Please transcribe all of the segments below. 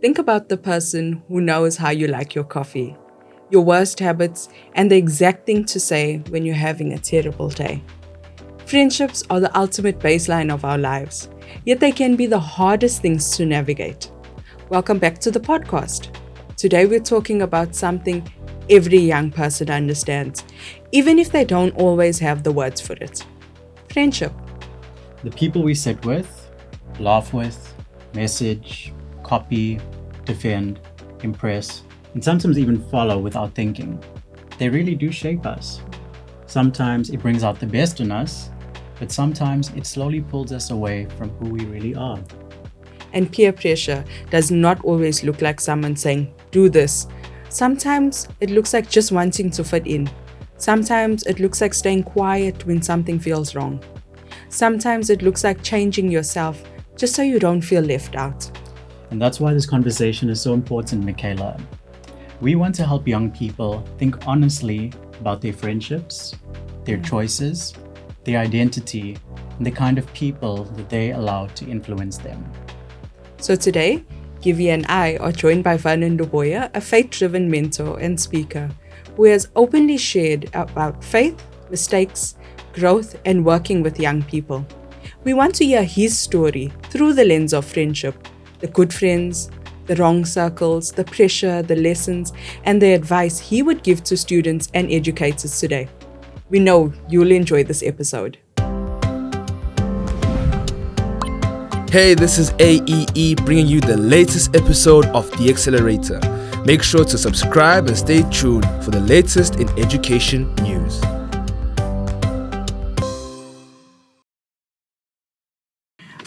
Think about the person who knows how you like your coffee, your worst habits, and the exact thing to say when you're having a terrible day. Friendships are the ultimate baseline of our lives, yet they can be the hardest things to navigate. Welcome back to the podcast. Today we're talking about something every young person understands, even if they don't always have the words for it. Friendship. The people we sit with, laugh with, message, copy, defend, impress, and sometimes even follow without thinking. They really do shape us. Sometimes it brings out the best in us, but sometimes it slowly pulls us away from who we really are. And peer pressure does not always look like someone saying, do this. Sometimes it looks like just wanting to fit in. Sometimes it looks like staying quiet when something feels wrong. Sometimes it looks like changing yourself just so you don't feel left out. And that's why this conversation is so important, Michaela. We want to help young people think honestly about their friendships, their choices, their identity, and the kind of people that they allow to influence them. So today, Givy and I are joined by Vernon Duboya, a faith-driven mentor and speaker who has openly shared about faith, mistakes, growth, and working with young people. We want to hear his story through the lens of friendship, the good friends, the wrong circles, the pressure, the lessons, and the advice he would give to students and educators today. We know you'll enjoy this episode. Hey, this is AEE bringing you the latest episode of The Accelerator. Make sure to subscribe and stay tuned for the latest in education news.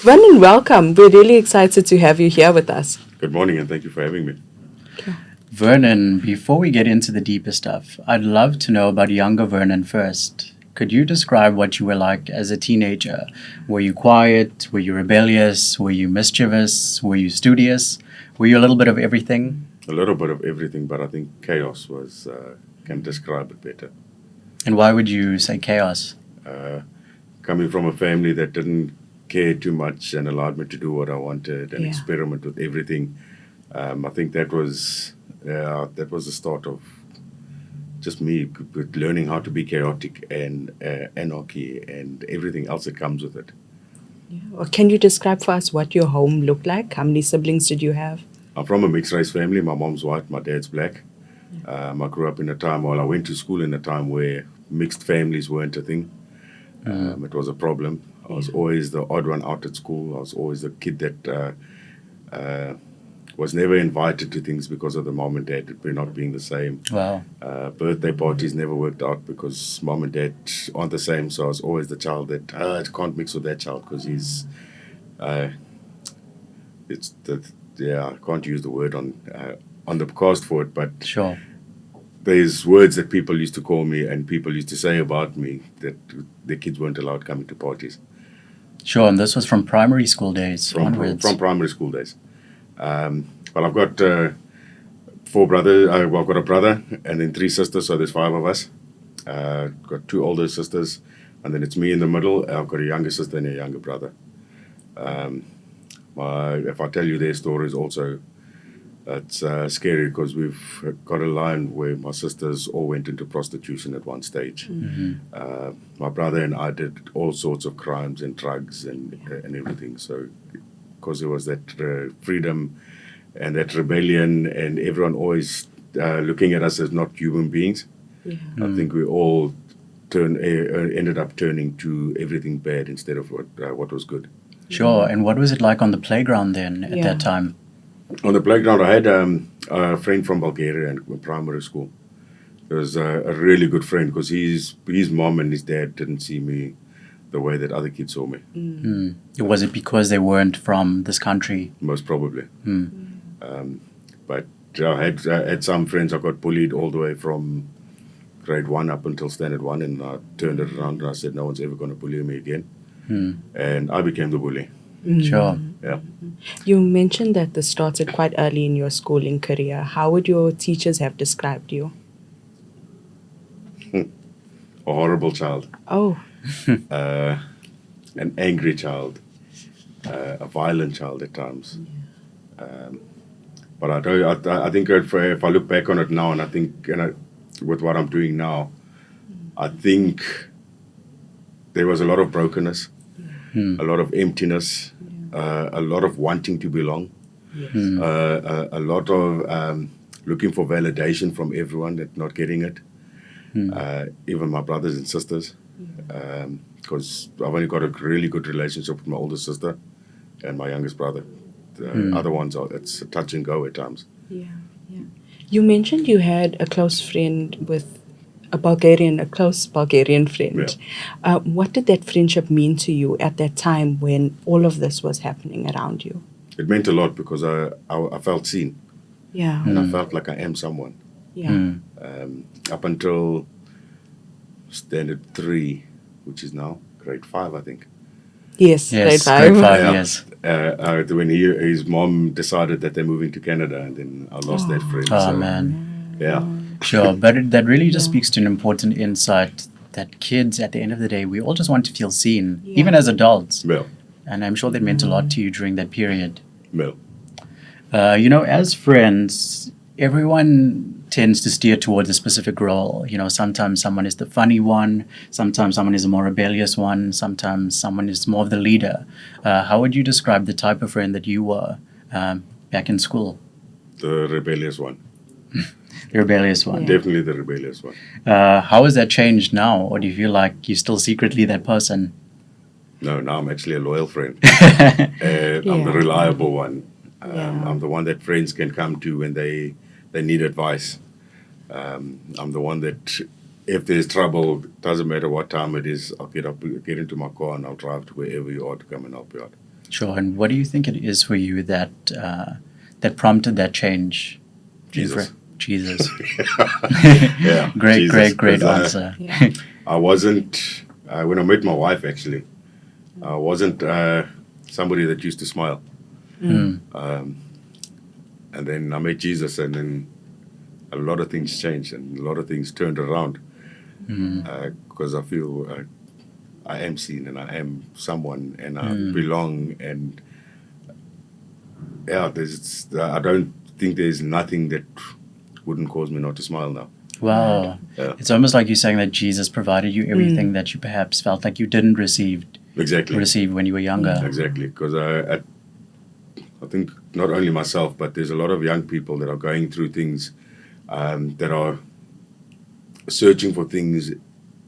Vernon, welcome. We're really excited to have you here with us. Good morning and thank you for having me. Vernon, before we get into the deeper stuff, I'd love to know about younger Vernon first. Could you describe what you were like as a teenager? Were you quiet? Were you rebellious? Were you mischievous? Were you studious? Were you a little bit of everything? A little bit of everything, but I think chaos was can describe it better. And why would you say chaos? Coming from a family that didn't care too much and allowed me to do what I wanted and experiment with everything, I think that was the start of just me learning how to be chaotic and anarchy and everything else that comes with it. Or can you describe for us what your home looked like? How many siblings did you have? I'm from a mixed race family. My mom's white, my dad's black. I grew up in a time, I went to school in a time where mixed families weren't a thing. It was a problem. I was always the odd one out at school. I was always the kid that was never invited to things because of the mom and dad not being the same. Wow. Birthday parties never worked out because mom and dad aren't the same. So I was always the child that I can't mix with that child because he's, I can't use the word on the cast for it, but Sure. there's words that people used to call me and people used to say about me that the kids weren't allowed coming to parties. Sure, and this was from primary school days onwards. From primary school days. Well, I've got four brothers. I've got a brother and then three sisters, so there's five of us. Got two older sisters, and then it's me in the middle. I've got a younger sister and a younger brother. If I tell you their stories also, it's scary because we've got a line where my sisters all went into prostitution at one stage. My brother and I did all sorts of crimes and drugs and everything. So because there was that freedom and that rebellion and everyone always looking at us as not human beings, I think we all ended up turning to everything bad instead of what was good. Sure, and what was it like on the playground then at that time? On the playground, I had a friend from Bulgaria in primary school. He was a really good friend because his mom and his dad didn't see me the way that other kids saw me. Was it because they weren't from this country? Most probably. But I had some friends. I got bullied all the way from grade 1 up until standard 1, and I turned it around and I said, no one's ever going to bully me again. And I became the bully. Sure. Yeah. You mentioned that this started quite early in your schooling career. How would your teachers have described you? A horrible child. Oh. An angry child. A violent child at times. But I think if I look back on it now, and I think with what I'm doing now, I think there was a lot of brokenness, a lot of emptiness, a lot of wanting to belong, a lot of looking for validation from everyone and not getting it, even my brothers and sisters, because I've only got a really good relationship with my older sister and my youngest brother. The other ones, it's a touch and go at times. Yeah, yeah. You mentioned you had a close friend with a close Bulgarian friend. What did that friendship mean to you at that time when all of this was happening around you? It meant a lot because I felt seen. Yeah. And I felt like I am someone. Yeah. Up until standard 3, which is now grade 5, I think. Yes, Yes, grade 5. grade 5, Yeah. yes. When his mom decided that they're moving to Canada, and then I lost that friend. Oh, so, man. Yeah. Sure, but that really just speaks to an important insight that kids, at the end of the day, we all just want to feel seen, even as adults. Well, And I'm sure that meant a lot to you during that period. well. As friends, everyone tends to steer towards a specific role. Sometimes someone is the funny one, sometimes someone is a more rebellious one, sometimes someone is more of the leader. How would you describe the type of friend that you were back in school? The rebellious one. The rebellious one. Definitely the rebellious one. How has that changed now? Or do you feel like you're still secretly that person? No, now I'm actually a loyal friend. I'm the reliable one. I'm the one that friends can come to when they need advice. I'm the one that, if there's trouble, doesn't matter what time it is, I'll get into my car and I'll drive to wherever you are to come and help you out. Sure. And what do you think it is for you that prompted that change? Jesus. Jesus. Yeah. Great, Jesus, great 'cause, answer. I wasn't, when I met my wife actually, I wasn't somebody that used to smile. And then I met Jesus, and then a lot of things changed and a lot of things turned around. Because I feel I am seen and I am someone and I belong. And yeah, I don't think there's nothing that wouldn't cause me not to smile now. Wow. Yeah. It's almost like you're saying that Jesus provided you everything that you perhaps felt like you didn't receive when you were younger. Exactly, because I think not only myself, but there's a lot of young people that are going through things that are searching for things,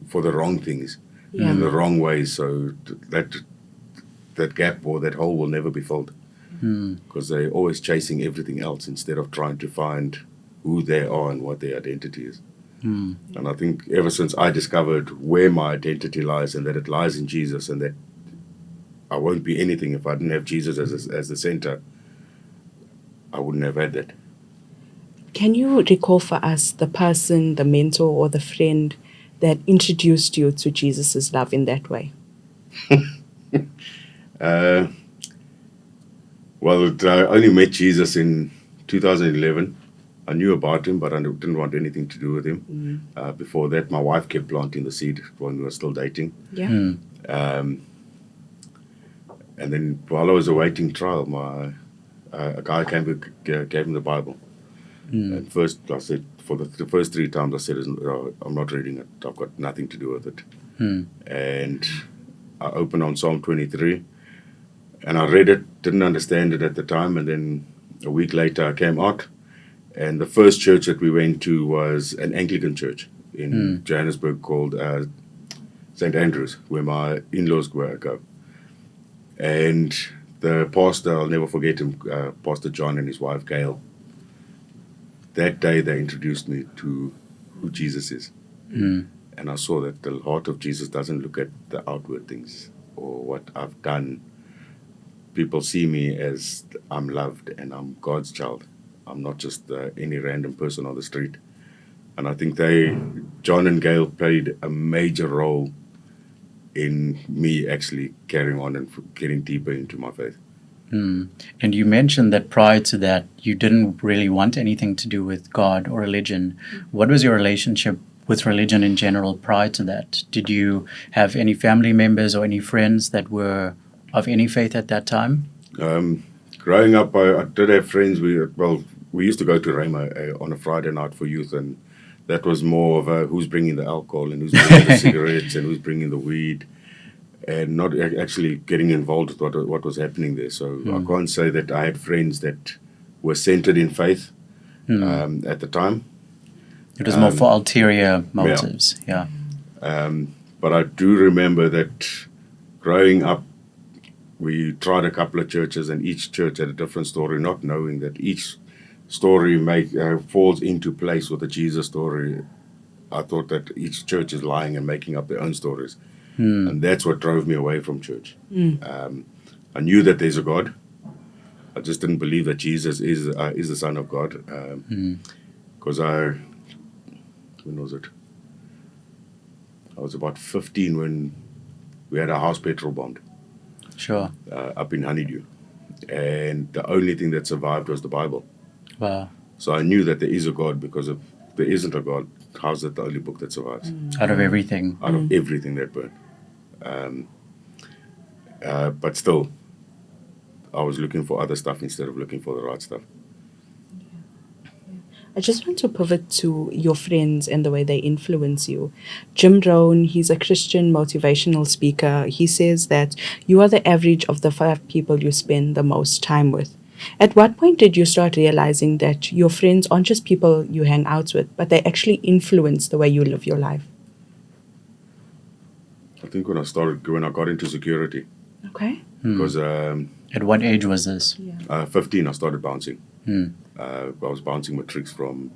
for the wrong things, in the wrong ways. So that gap or that hole will never be filled, because they're always chasing everything else instead of trying to find who they are and what their identity is. And I think ever since I discovered where my identity lies and that it lies in Jesus, and that I won't be anything if I didn't have Jesus as the center, I wouldn't have had that. Can you recall for us the person, the mentor, or the friend that introduced you to Jesus' love in that way? Well, I only met Jesus in 2011. I knew about him, but I didn't want anything to do with him. Before that, my wife kept planting the seed when we were still dating. Yeah. And then while I was awaiting trial, a guy gave him the Bible. And first, I said, for the first 3 times, I said, I'm not reading it. I've got nothing to do with it. And I opened on Psalm 23, and I read it, didn't understand it at the time. And then a week later, I came out, and the first church that we went to was an Anglican church in Johannesburg called St. Andrews, where my in-laws go. And the pastor, I'll never forget him, Pastor John and his wife Gail. That day they introduced me to who Jesus is. And I saw that the heart of Jesus doesn't look at the outward things or what I've done. People see me as I'm loved and I'm God's child. I'm not just any random person on the street. And I think John and Gail played a major role in me actually carrying on and getting deeper into my faith. And you mentioned that prior to that, you didn't really want anything to do with God or religion. What was your relationship with religion in general prior to that? Did you have any family members or any friends that were of any faith at that time? Growing up, I did have friends. we used to go to Rema on a Friday night for youth, and that was more of a who's bringing the alcohol and who's bringing the cigarettes and who's bringing the weed, and not actually getting involved with what was happening there. So I can't say that I had friends that were centered in faith at the time. It was more for ulterior motives. Yeah. But I do remember that growing up, we tried a couple of churches, and each church had a different story, not knowing that each story falls into place with the Jesus story. I thought that each church is lying and making up their own stories. And that's what drove me away from church. I knew that there's a God. I just didn't believe that Jesus is the Son of God. Because when was it? I was about 15 when we had our house petrol bombed. Sure. Up in Honeydew. And the only thing that survived was the Bible. Wow. So I knew that there is a God, because if there isn't a God, how's that the only book that survives? Out of everything. Out of everything that burned. But still, I was looking for other stuff instead of looking for the right stuff. I just want to pivot to your friends and the way they influence you. Jim Rohn, he's a Christian motivational speaker. He says that you are the average of the 5 people you spend the most time with. At what point did you start realizing that your friends aren't just people you hang out with, but they actually influence the way you live your life? I think when I got into security, Okay. because At what age was this? 15 I started bouncing. I was bouncing with tricks from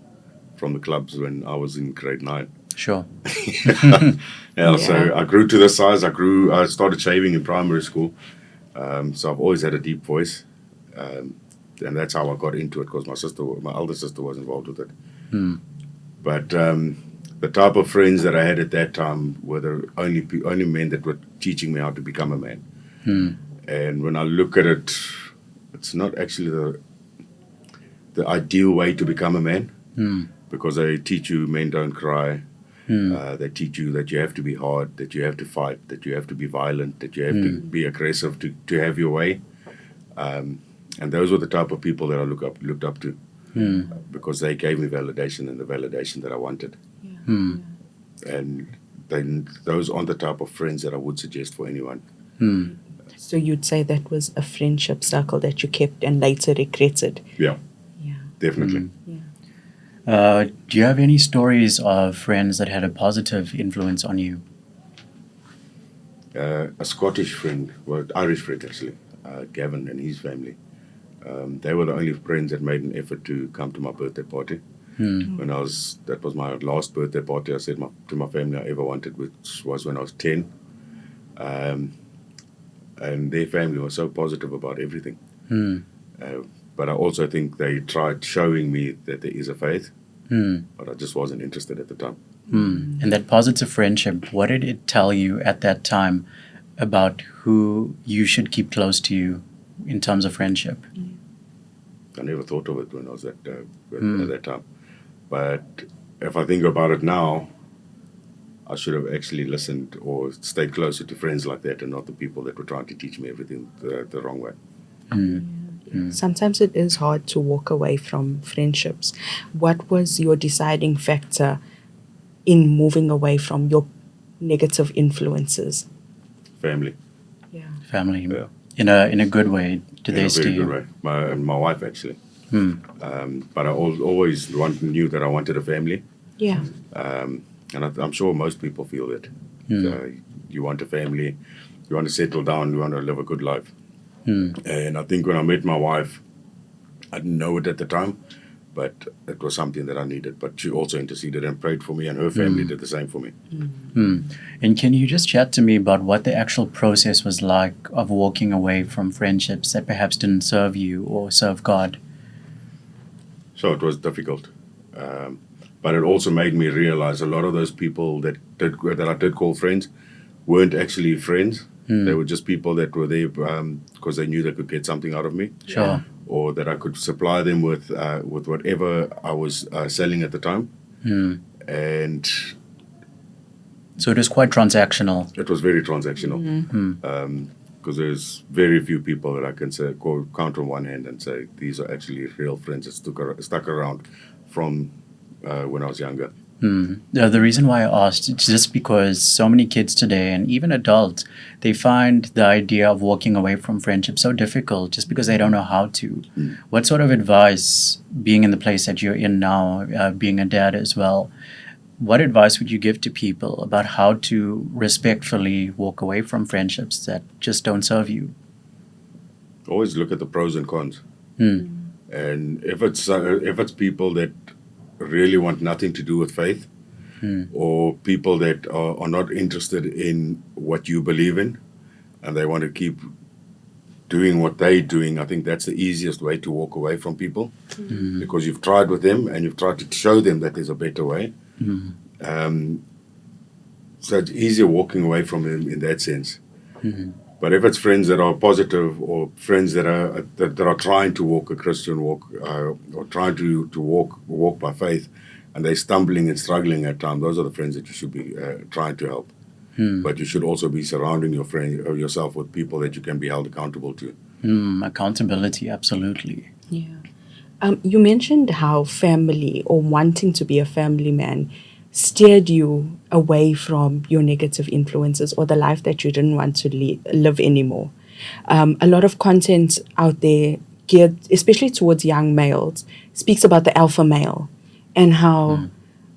the clubs when I was in grade 9. Sure. So I grew to this size. I started shaving in primary school. So I've always had a deep voice. And that's how I got into it, because my elder sister was involved with it. But the type of friends that I had at that time were the only men that were teaching me how to become a man. And when I look at it, it's not actually the ideal way to become a man, because they teach you men don't cry. They teach you that you have to be hard, that you have to fight, that you have to be violent, that you have to be aggressive to have your way. And those were the type of people that I looked up to, because they gave me validation, and the validation that I wanted. And then those aren't the type of friends that I would suggest for anyone. So you'd say that was a friendship circle that you kept and later regretted? Yeah, Yeah. definitely. Do you have any stories of friends that had a positive influence on you? A Scottish friend, well, Irish friend actually, Gavin and his family. They were the only friends that made an effort to come to my birthday party. That was my last birthday party I said to my family I ever wanted, which was when I was 10. And their family was so positive about everything. But I also think they tried showing me that there is a faith, but I just wasn't interested at the time. And that positive friendship, what did it tell you at that time about who you should keep close to you in terms of friendship? I never thought of it when I was at that time. But if I think about it now, I should have actually listened or stayed closer to friends like that, and not the people that were trying to teach me everything the wrong way. Sometimes it is hard to walk away from friendships. What was your deciding factor in moving away from your negative influences? Family. Family. Yeah. In a good way. Did they In a stay? very good way. My wife actually. But I always knew that I wanted a family. Yeah. And I'm sure most people feel that. You want a family, you want to settle down, you want to live a good life. And I think when I met my wife, I didn't know it at the time, but it was something that I needed. But she also interceded and prayed for me, and her family did the same for me. And can you just chat to me about what the actual process was like of walking away from friendships that perhaps didn't serve you or serve God? So it was difficult. But it also made me realize a lot of those people that I did call friends weren't actually friends. They were just people that were there because they knew they could get something out of me. Sure. Or that I could supply them with whatever I was selling at the time. And So it was quite transactional. it was very transactional. because there's very few people that I can say count on one hand and say these are actually real friends that stuck around from when I was younger. The reason why I asked is just because so many kids today, and even adults, they find the idea of walking away from friendship so difficult just because they don't know how to. What sort of advice, being in the place that you're in now, being a dad as well, what advice would you give to people about how to respectfully walk away from friendships that just don't serve you? Always look at the pros and cons. And if it's people that really want nothing to do with faith, or people that are not interested in what you believe in, and they want to keep doing what they're doing, I think that's the easiest way to walk away from people, because you've tried with them and you've tried to show them that there's a better way. So it's easier walking away from them in that sense. But if it's friends that are positive, or friends that are trying to walk a Christian walk, or trying to walk by faith, and they're stumbling and struggling at times, those are the friends that you should be trying to help. But you should also be surrounding yourself with people that you can be held accountable to. Accountability, absolutely. Yeah. You mentioned how family, or wanting to be a family man, steered you away from your negative influences or the life that you didn't want to live anymore. A lot of content out there geared, especially towards young males, speaks about the alpha male and how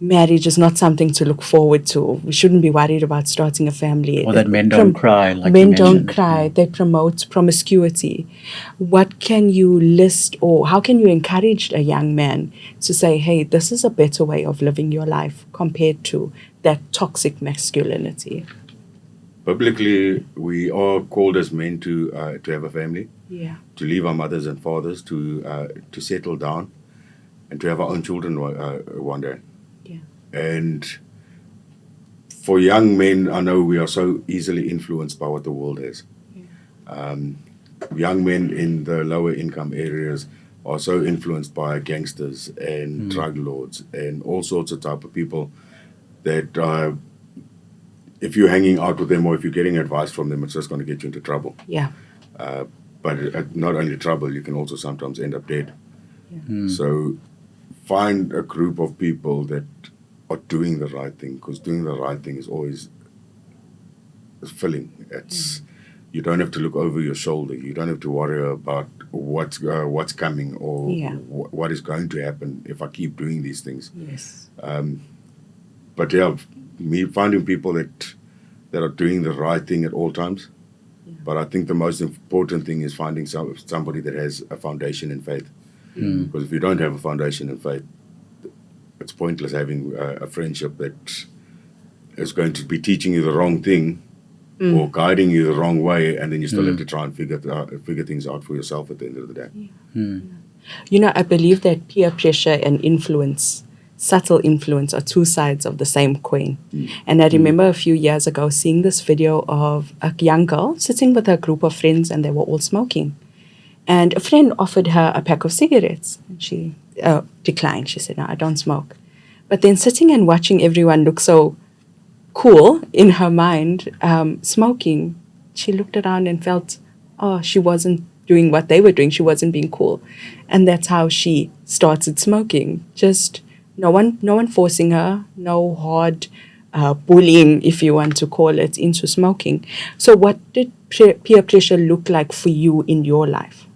marriage is not something to look forward to. We shouldn't be worried about starting a family. Or that men don't cry, like men you don't mentioned. cry. They promote promiscuity. What can you list, or how can you encourage a young man to say, hey, this is a better way of living your life compared to that toxic masculinity? Biblically, we are called as men to have a family, Yeah. to leave our mothers and fathers, to settle down, and to have our own children one day. Yeah. And for young men, I know we are so easily influenced by what the world has. Young men in the lower income areas are so influenced by gangsters and drug lords and all sorts of type of people that if you're hanging out with them or if you're getting advice from them, it's just going to get you into trouble. Yeah. But not only trouble, you can also sometimes end up dead. So find a group of people that are doing the right thing, because doing the right thing is always filling. It's you don't have to look over your shoulder. You don't have to worry about what's coming or what is going to happen if I keep doing these things. Yes. But yeah, me finding people that are doing the right thing at all times. But I think the most important thing is finding somebody that has a foundation in faith. Because if you don't have a foundation in faith, it's pointless having a friendship that is going to be teaching you the wrong thing or guiding you the wrong way, and then you still have to try and figure things out for yourself at the end of the day. You know, I believe that peer pressure and influence, subtle influence, are two sides of the same coin. And I remember a few years ago seeing this video of a young girl sitting with a group of friends, and they were all smoking. And a friend offered her a pack of cigarettes, and she declined. She said, no, I don't smoke. But then sitting and watching everyone look so cool in her mind, smoking, she looked around and felt, oh, she wasn't doing what they were doing. She wasn't being cool. And that's how she started smoking. Just no one forcing her, no hard bullying, if you want to call it, into smoking. So what did peer pressure look like for you in your life?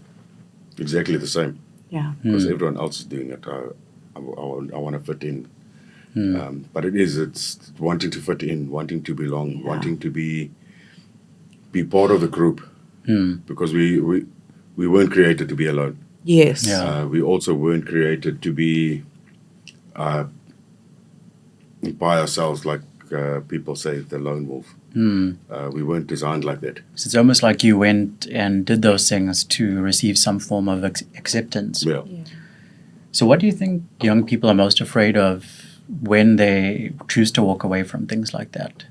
Exactly the same. Yeah. Because everyone else is doing it. I want to fit in. But it's wanting to fit in, wanting to belong, wanting to be part of the group. Because we weren't created to be alone. Yes. We also weren't created to be by ourselves, like people say, the lone wolf. We weren't designed like that. So it's almost like you went and did those things to receive some form of acceptance. Yeah. So what do you think young people are most afraid of when they choose to walk away from things like that?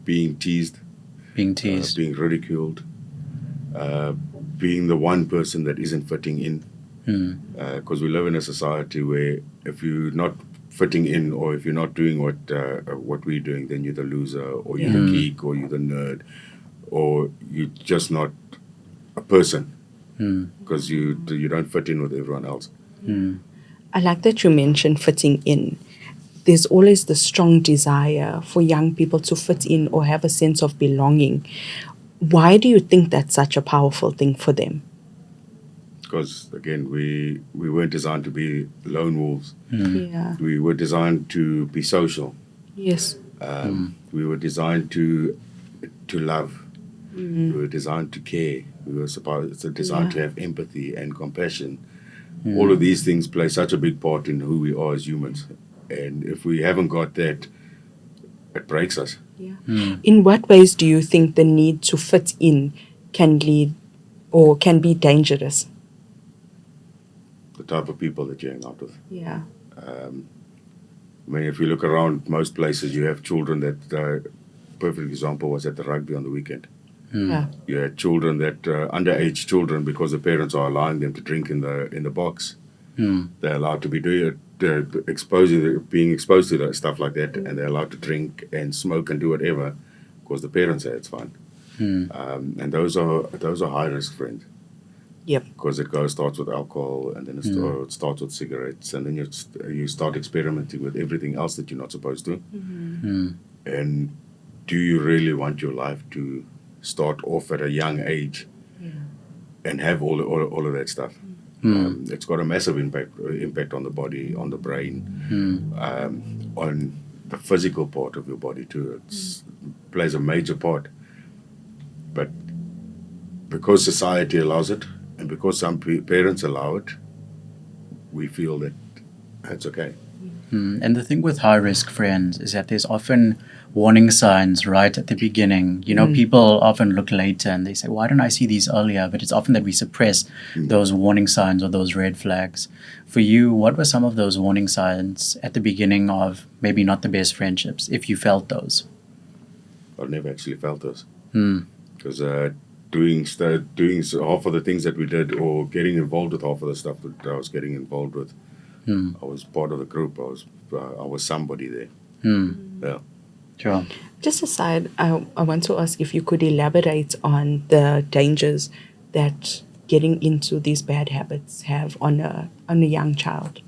Being teased. Being ridiculed. Being the one person that isn't fitting in. Because we live in a society where if you're not fitting in, or if you're not doing what we're doing, then you're the loser, or you're the geek, or you're the nerd, or you're just not a person because you don't fit in with everyone else. I like that you mentioned fitting in. There's always the strong desire for young people to fit in or have a sense of belonging. Why do you think that's such a powerful thing for them? Because again, we weren't designed to be lone wolves. Yeah. We were designed to be social. Yes. We were designed to love. We were designed to care. We were designed to have empathy and compassion. All of these things play such a big part in who we are as humans. And if we haven't got that, it breaks us. Yeah. In what ways do you think the need to fit in can lead or can be dangerous? The type of people that you hang out with. Yeah. I mean, if you look around most places, you have children that, perfect example was at the rugby on the weekend. Yeah. You had children that, underage children, because the parents are allowing them to drink in the box. They're allowed to be doing it, being exposed to that stuff like that, and they're allowed to drink and smoke and do whatever because the parents say it's fine. And those are high risk friends. Yep. Because it starts with alcohol, and then it starts with cigarettes, and then you start experimenting with everything else that you're not supposed to. And do you really want your life to start off at a young age and have all of that stuff? It's got a massive impact on the body, on the brain, on the physical part of your body too. It plays a major part. But because society allows it, and because some parents allow it, we feel that it's okay. And the thing with high risk friends is that there's often warning signs right at the beginning. You know, people often look later and they say, why don't I see these earlier? But it's often that we suppress those warning signs or those red flags. For you, what were some of those warning signs at the beginning of maybe not the best friendships, if you felt those? I've never actually felt this. Because doing half of the things that we did, or getting involved with half of the stuff that I was getting involved with, I was part of the group. I was somebody there. Yeah. Sure. Just aside, I want to ask if you could elaborate on the dangers that getting into these bad habits have on a young child.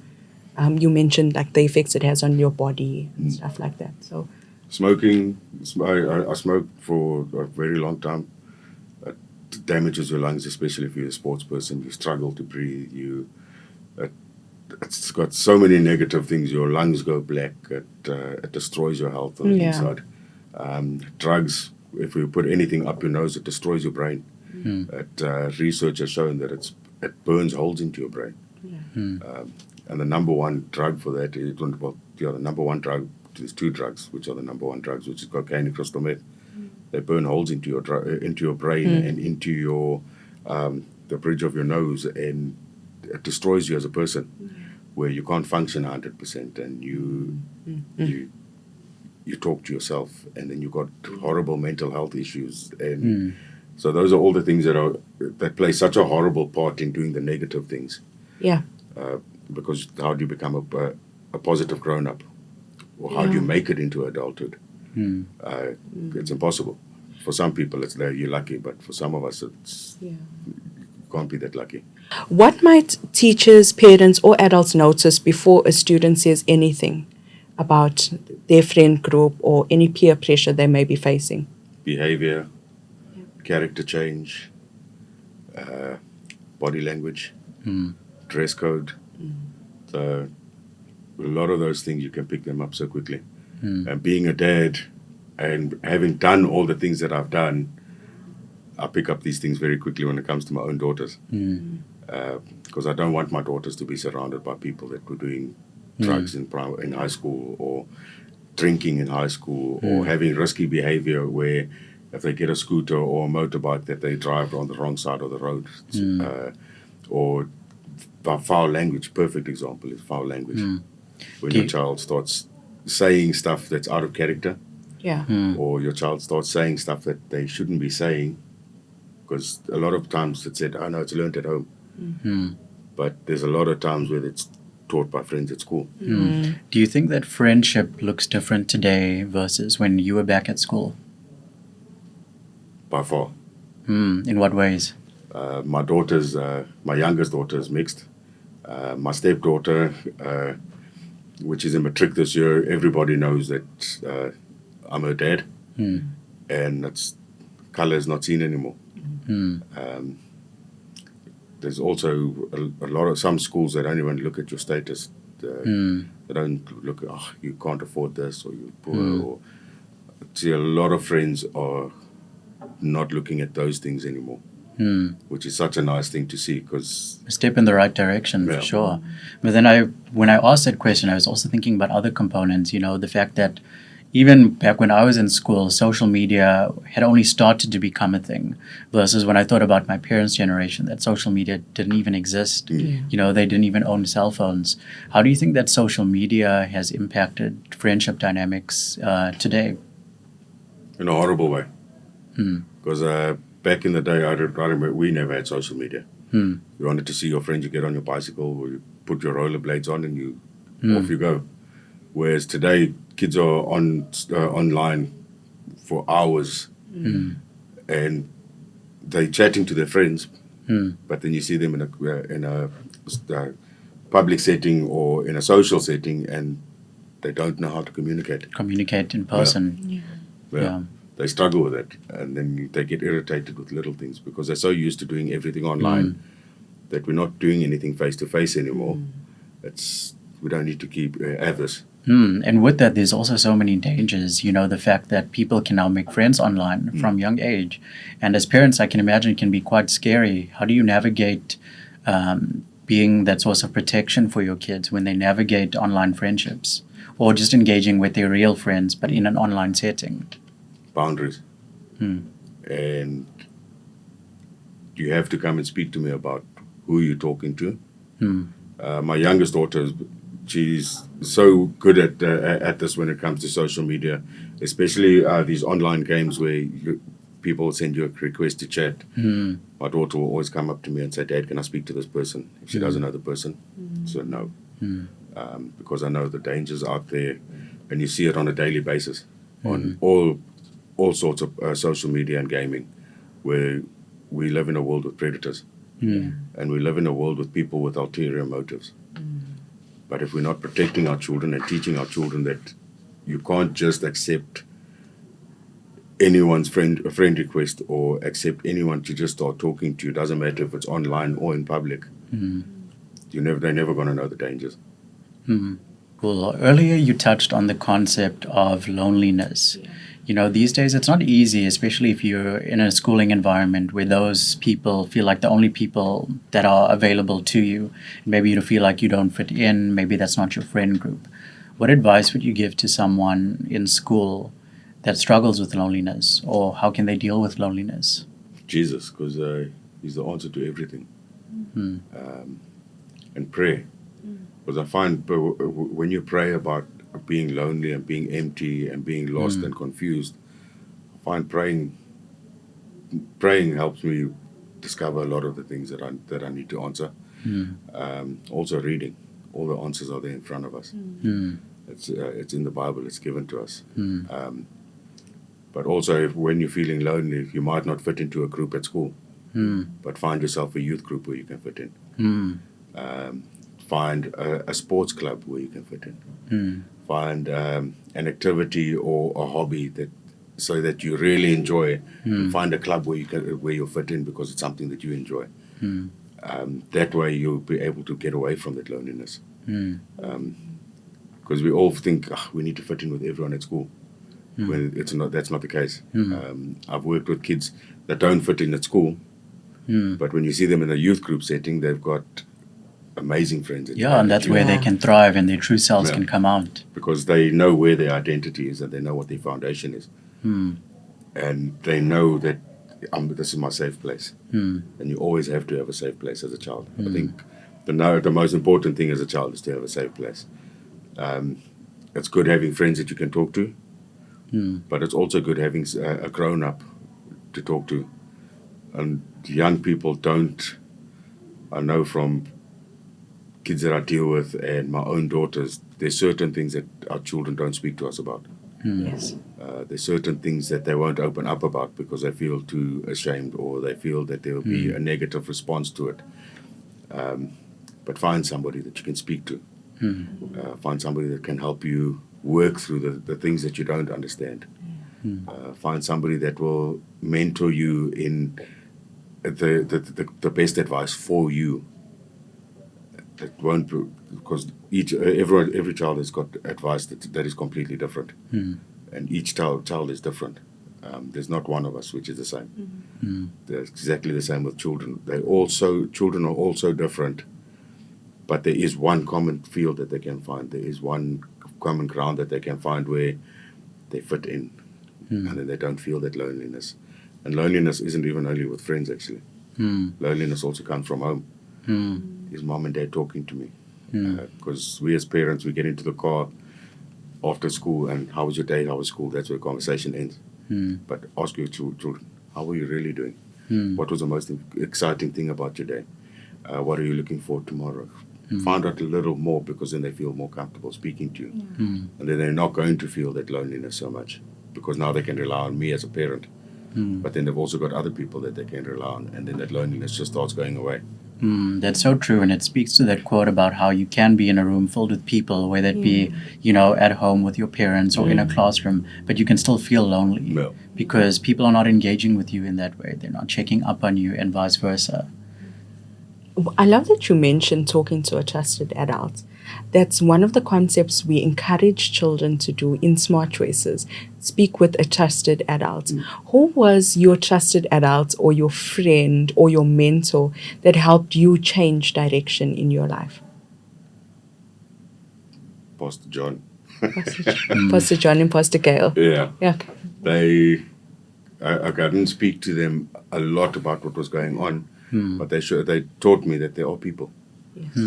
You mentioned like the effects it has on your body and stuff like that. So Smoking, I smoked for a very long time. It damages your lungs, especially if you're a sports person. You struggle to breathe. It's got so many negative things. Your lungs go black. It destroys your health on the inside. Drugs, if you put anything up your nose, it destroys your brain. Research has shown that it burns holes into your brain. And the number one drug for that is, the number one drug, there's two drugs, which are the number one drugs, which is cocaine and crystal meth. They burn holes into your brain and into your the bridge of your nose, and it destroys you as a person, where you can't function 100%, and you talk to yourself, and then you got horrible mental health issues, and so those are all the things that play such a horrible part in doing the negative things. yeah. Because how do you become a positive grown up, or how do you make it into adulthood? It's impossible. For some people, you're lucky, but for some of us, you can't be that lucky. What might teachers, parents, or adults notice before a student says anything about their friend group or any peer pressure they may be facing? Behavior, character change, body language, dress code. So a lot of those things, you can pick them up so quickly. And being a dad and having done all the things that I've done, I pick up these things very quickly when it comes to my own daughters. Because I don't want my daughters to be surrounded by people that were doing drugs in high school, or drinking in high school, or having risky behavior where if they get a scooter or a motorbike that they drive on the wrong side of the road. Or foul language. Perfect example is foul language. When your child starts saying stuff that's out of character, or your child starts saying stuff that they shouldn't be saying, because a lot of times it's said, oh no, it's learned at home. But there's a lot of times where it's taught by friends at school. Do you think that friendship looks different today versus when you were back at school? by far. In what ways? My youngest daughter is mixed. My stepdaughter, which is in matric this year, everybody knows that I'm her dad, and it's color is not seen anymore. There's also a lot of some schools that don't even look at your status. They don't look, oh, you can't afford this, or you're poor, or see, a lot of friends are not looking at those things anymore, which is such a nice thing to see, because A step in the right direction, Yeah. for sure. But then when I asked that question, I was also thinking about other components, the fact that even back when I was in school, social media had only started to become a thing, versus when I thought about my parents' generation, that social media didn't even exist. They didn't even own cell phones. How do you think that social media has impacted friendship dynamics today? in a horrible way. Because back in the day, I remember we never had social media. You wanted to see your friends, you get on your bicycle, or you put your rollerblades on, and off you go. Whereas today, kids are online for hours, and they're chatting to their friends, but then you see them in a public setting or in a social setting, and they don't know how to communicate. Communicate in person. Yeah. They struggle with it, and then they get irritated with little things because they're so used to doing everything online that we're not doing anything face to face anymore. We don't need to keep have this. And with that, there's also so many dangers. The fact that people can now make friends online from young age, and as parents, I can imagine it can be quite scary. How do you navigate being that source of protection for your kids when they navigate online friendships, or just engaging with their real friends but in an online setting? Boundaries. And you have to come and speak to me about who you're talking to. My youngest daughter, she's so good at this when it comes to social media, especially these online games where people send you a request to chat. My daughter will always come up to me and say, "Dad, can I speak to this person?" If she doesn't know the person, so no. Because I know the dangers out there, and you see it on a daily basis on all sorts of social media and gaming, where we live in a world with predators, and we live in a world with people with ulterior motives. But if we're not protecting our children and teaching our children that you can't just accept anyone's friend request or accept anyone to just start talking to you, doesn't matter if it's online or in public, they're never going to know the dangers. Well, earlier you touched on the concept of loneliness. These days it's not easy, especially if you're in a schooling environment where those people feel like the only people that are available to you. Maybe you feel like you don't fit in. Maybe that's not your friend group. What advice would you give to someone in school that struggles with loneliness, or how can they deal with loneliness? Jesus, because he's the answer to everything. And prayer. Because I find when you pray about being lonely and being empty and being lost and confused, I find praying helps me discover a lot of the things that I need to answer. Also reading, all the answers are there in front of us. It's in the Bible, it's given to us. But also, when you're feeling lonely, you might not fit into a group at school, but find yourself a youth group where you can fit in. Find a sports club where you can fit in. Find an activity or a hobby so that you really enjoy, and find a club where you'll fit in because it's something that you enjoy. That way you'll be able to get away from that loneliness. Because we all think we need to fit in with everyone at school. When that's not the case. I've worked with kids that don't fit in at school, but when you see them in a youth group setting, they've got amazing friends. And that's where they can thrive and their true selves can come out. Because they know where their identity is and they know what their foundation is. And they know that this is my safe place. And you always have to have a safe place as a child. I think the most important thing as a child is to have a safe place. It's good having friends that you can talk to, but it's also good having a grown-up to talk to. And young people don't, I know from kids that I deal with and my own daughters, there's certain things that our children don't speak to us about. Yes. There's certain things that they won't open up about because they feel too ashamed or they feel that there will be a negative response to it. But find somebody that you can speak to. Find somebody that can help you work through the things that you don't understand. Find somebody that will mentor you in the best advice for you. That won't be, because every child has got advice that is completely different, and each child is different. There's not one of us which is the same. They're exactly the same with children. Children are also different, but there is one common field that they can find. There is one common ground that they can find where they fit in, and then they don't feel that loneliness. And loneliness isn't even only with friends, actually. Loneliness also comes from home. Is mom and dad talking to me? Because we as parents, we get into the car after school and how was your day, how was school? That's where conversation ends. But ask your children, how are you really doing? What was the most exciting thing about your day? What are you looking for tomorrow? Find out a little more, because then they feel more comfortable speaking to you. And then they're not going to feel that loneliness so much, because now they can rely on me as a parent. But then they've also got other people that they can rely on, and then that loneliness just starts going away. That's so true, and it speaks to that quote about how you can be in a room filled with people, whether it be, at home with your parents or in a classroom, but you can still feel lonely because people are not engaging with you in that way. They're not checking up on you, and vice versa. I love that you mentioned talking to a trusted adult. That's one of the concepts we encourage children to do in Smart Choices. Speak with a trusted adult. Who was your trusted adult or your friend or your mentor that helped you change direction in your life? Pastor John. Pastor John and Pastor Gail. Yeah. Okay. I didn't speak to them a lot about what was going on, but they taught me that there are people. Yes.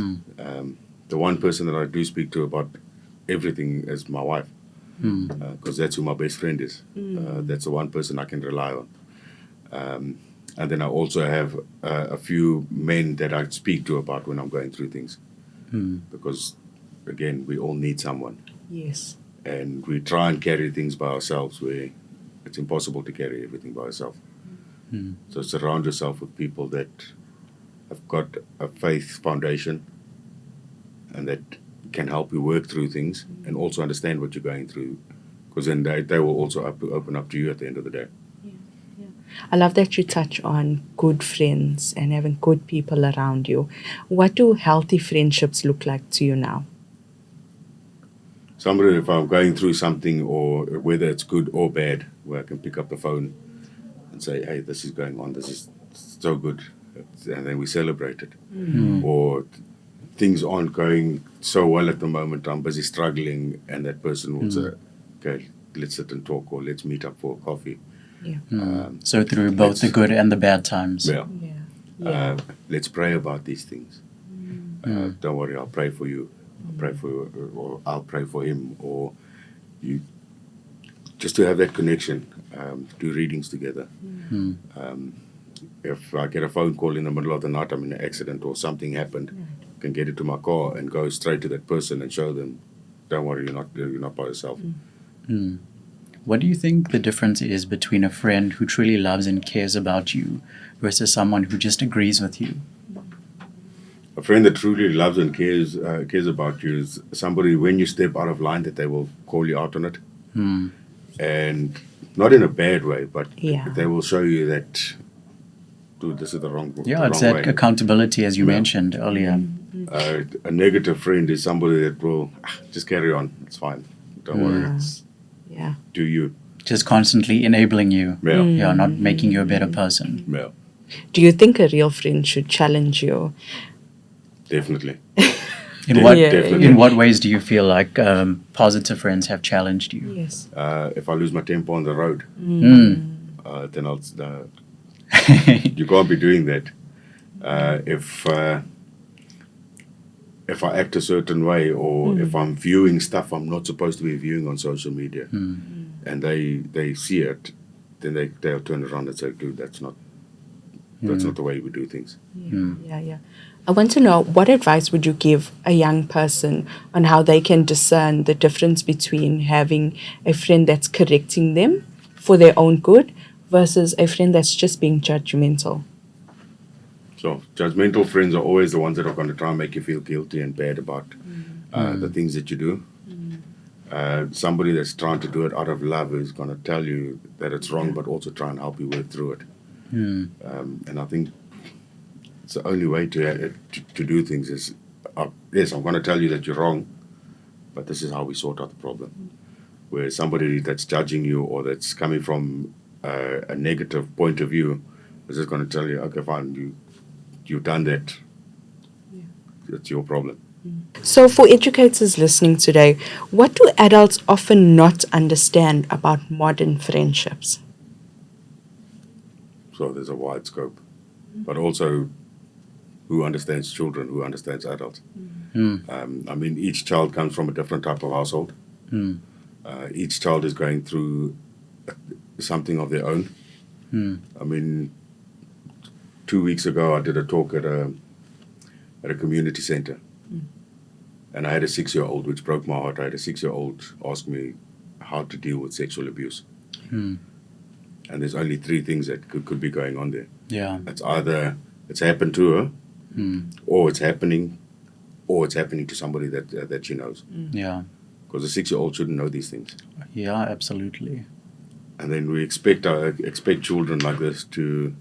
The one person that I do speak to about everything is my wife, because that's who my best friend is. That's the one person I can rely on. And then I also have a few men that I speak to about when I'm going through things, because, again, we all need someone. Yes. And we try and carry things by ourselves where it's impossible to carry everything by yourself. So surround yourself with people that have got a faith foundation and that can help you work through things and also understand what you're going through, because then they will also open up to you at the end of the day. I love that you touch on good friends and having good people around you. What do healthy friendships look like to you now? Somebody, if I'm going through something, or whether it's good or bad, where I can pick up the phone and say, hey, this is going on, this is so good, and then we celebrate it. Or things aren't going so well at the moment, I'm busy struggling, and that person will say, okay, let's sit and talk, or let's meet up for a coffee. So through both the good and the bad times. Let's pray about these things. Don't worry, I'll pray for you. I'll pray for you, or I'll pray for him, or you. Just to have that connection, do readings together. If I get a phone call in the middle of the night, I'm in an accident or something happened, I can get into my car and go straight to that person and show them, don't worry, you're not by yourself. What do you think the difference is between a friend who truly loves and cares about you versus someone who just agrees with you? A friend that truly loves and cares about you is somebody, when you step out of line, that they will call you out on it. And not in a bad way, but they will show you that, dude, this is the wrong way. Yeah, it's that accountability, as you mentioned earlier. A negative friend is somebody that will just carry on. It's fine. Don't worry. Do you. Just constantly enabling you. Yeah, not making you a better person. Yeah. Do you think a real friend should challenge you? Definitely. In what ways do you feel like positive friends have challenged you? Yes. If I lose my temper on the road, then I'll. You can't be doing that. If I act a certain way, or if I'm viewing stuff I'm not supposed to be viewing on social media, and they see it, then they'll turn around and say, dude, that's not the way we do things. Yeah. I want to know, what advice would you give a young person on how they can discern the difference between having a friend that's correcting them for their own good versus a friend that's just being judgmental? So judgmental friends are always the ones that are going to try and make you feel guilty and bad about the things that you do. Somebody that's trying to do it out of love is going to tell you that it's wrong, but also try and help you work through it. And I think it's the only way to do things is, yes, I'm going to tell you that you're wrong, but this is how we sort out the problem. Where somebody that's judging you or that's coming from a negative point of view is just going to tell you, okay, fine, you've done that. That's your problem. So, for educators listening today, what do adults often not understand about modern friendships? So there's a wide scope, but also who understands children, who understands adults. I mean, each child comes from a different type of household. Each child is going through something of their own. I mean, 2 weeks ago, I did a talk at a community center. And I had a 6-year-old, which broke my heart. I had a 6-year-old ask me how to deal with sexual abuse. And there's only 3 things that could be going on there. Yeah. It's either it's happened to her, or it's happening to somebody that she knows. Yeah. Because a 6-year-old shouldn't know these things. Yeah, absolutely. And then we expect children like this to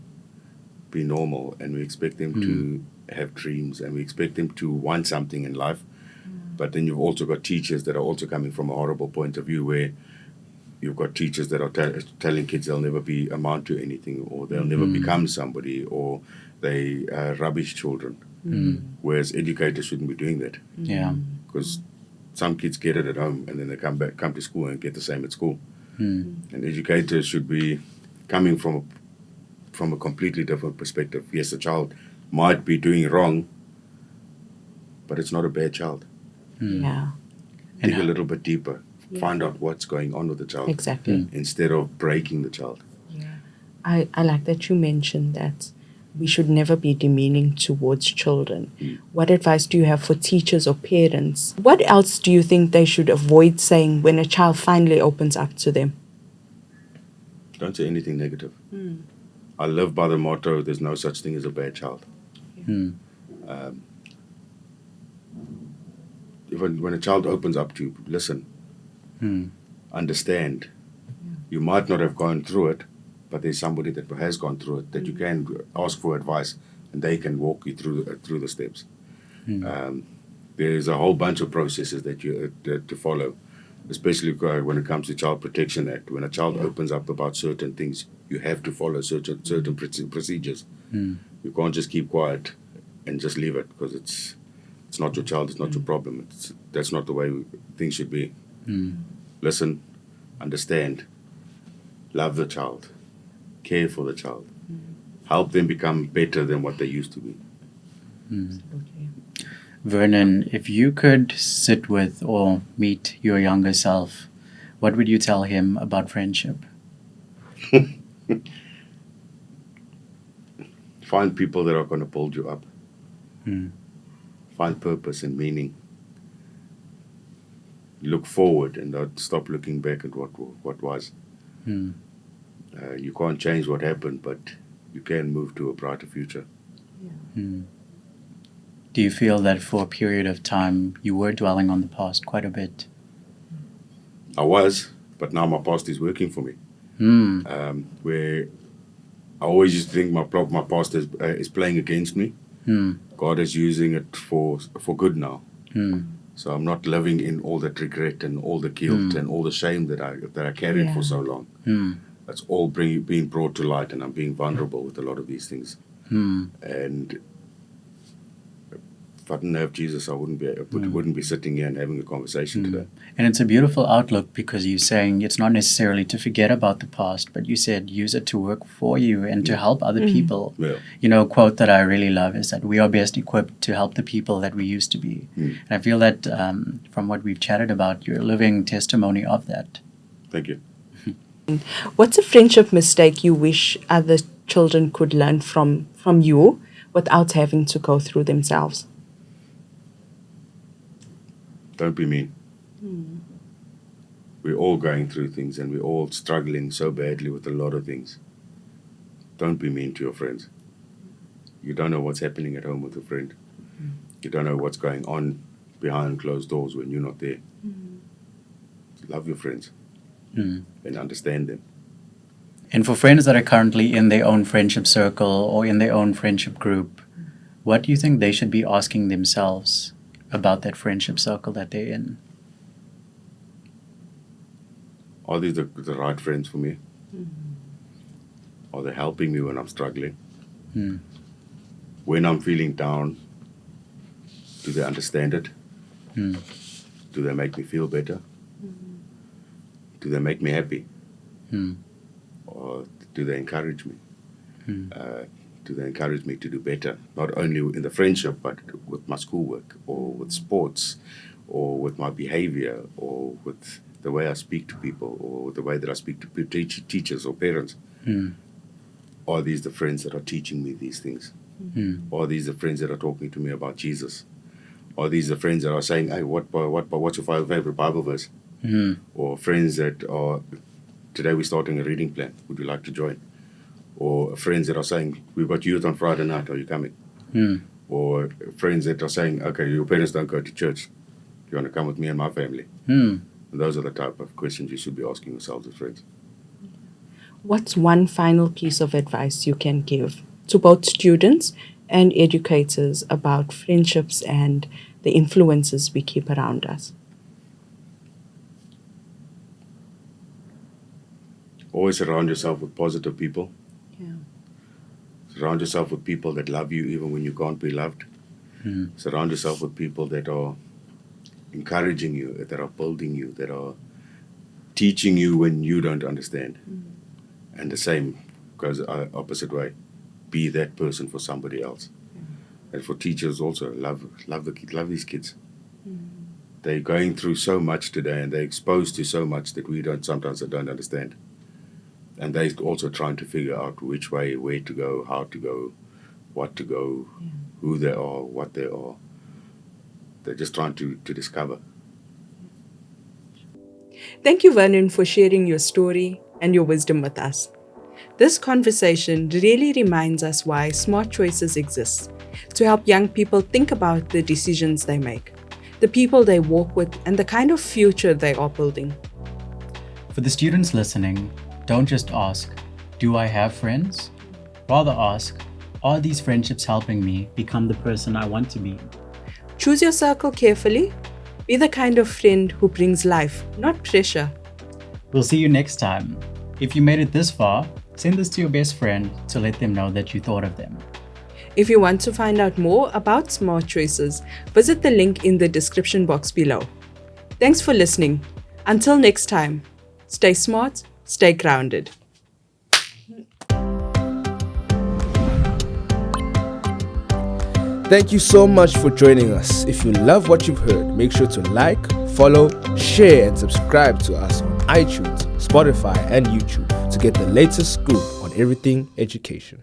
be normal, and we expect them to have dreams, and we expect them to want something in life. But then you've also got teachers that are also coming from a horrible point of view, where you've got teachers that are telling kids they'll never amount to anything, or they'll never become somebody, or they rubbish children. Whereas educators shouldn't be doing that. Yeah. Because some kids get it at home, and then they come to school and get the same at school. And educators should be coming from a completely different perspective. Yes, the child might be doing wrong, but it's not a bad child. Yeah, Dig a little bit deeper. Find out what's going on with the child. exactly. Instead of breaking the child. I like that you mentioned that we should never be demeaning towards children. What advice do you have for teachers or parents? What else do you think they should avoid saying when a child finally opens up to them? Don't say anything negative. I live by the motto, there's no such thing as a bad child. When a child opens up to you, listen, understand. You might not have gone through it, but there's somebody that has gone through it that you can ask for advice, and they can walk you through the steps. There's a whole bunch of processes that you to follow, especially when it comes to Child Protection Act. When a child opens up about certain things, you have to follow certain procedures. You can't just keep quiet and just leave it, because it's not your child, it's not your problem. That's not the way things should be. Listen, understand, love the child, care for the child, help them become better than what they used to be. Vernon, if you could sit with or meet your younger self, what would you tell him about friendship? Find people that are going to build you up. Find purpose and meaning. Look forward and not stop looking back at what was. You can't change what happened, but you can move to a brighter future. Do you feel that for a period of time you were dwelling on the past quite a bit? I was, but now my past is working for me. Where I always used to think my past is playing against me. God is using it for good now. So I'm not living in all that regret and all the guilt and all the shame that I carried for so long. That's all being brought to light, and I'm being vulnerable with a lot of these things. And if I didn't have Jesus, I wouldn't be sitting here and having a conversation today. And it's a beautiful outlook, because you're saying it's not necessarily to forget about the past, but you said use it to work for you and to help other people. You know, a quote that I really love is that we are best equipped to help the people that we used to be. And I feel that from what we've chatted about, you're a living testimony of that. Thank you. What's a friendship mistake you wish other children could learn from you without having to go through themselves? Don't be mean. We're all going through things and we're all struggling so badly with a lot of things. Don't be mean to your friends. You don't know what's happening at home with a friend. You don't know what's going on behind closed doors when you're not there. Love your friends and understand them. And for friends that are currently in their own friendship circle or in their own friendship group, what do you think they should be asking themselves about that friendship circle that they're in? Are these the right friends for me? Are they helping me when I'm struggling? When I'm feeling down, do they understand it? Do they make me feel better? Do they make me happy? Or do they encourage me? Do they encourage me to do better? Not only in the friendship, but with my schoolwork, or with sports, or with my behavior, or with the way I speak to people, or the way that I speak to teachers or parents. Are these the friends that are teaching me these things? Are these the friends that are talking to me about Jesus? Are these the friends that are saying, hey, what's your favorite Bible verse? Or friends that are, today we're starting a reading plan, would you like to join? Or friends that are saying, we've got youth on Friday night, are you coming? Or friends that are saying, okay, your parents don't go to church, you want to come with me and my family? And those are the type of questions you should be asking yourselves as friends. What's one final piece of advice you can give to both students and educators about friendships and the influences we keep around us? Always surround yourself with positive people. Surround yourself with people that love you even when you can't be loved. Surround yourself with people that are encouraging you, that are building you, that are teaching you when you don't understand. And the same goes opposite way. Be that person for somebody else. And for teachers also, love these kids. They're going through so much today, and they're exposed to so much that we sometimes don't understand. And they're also trying to figure out which way, where to go, how to go, what to go, who they are, what they are. They're just trying to discover. Thank you, Vernon, for sharing your story and your wisdom with us. This conversation really reminds us why smart choices exist, to help young people think about the decisions they make, the people they walk with, and the kind of future they are building. For the students listening, don't just ask, do I have friends? Rather ask, are these friendships helping me become the person I want to be? Choose your circle carefully. Be the kind of friend who brings life, not pressure. We'll see you next time. If you made it this far, send this to your best friend to let them know that you thought of them. If you want to find out more about smart choices, visit the link in the description box below. Thanks for listening. Until next time, stay smart, stay grounded. Thank you so much for joining us. If you love what you've heard, make sure to like, follow, share, and subscribe to us on iTunes, Spotify, and YouTube to get the latest scoop on everything education.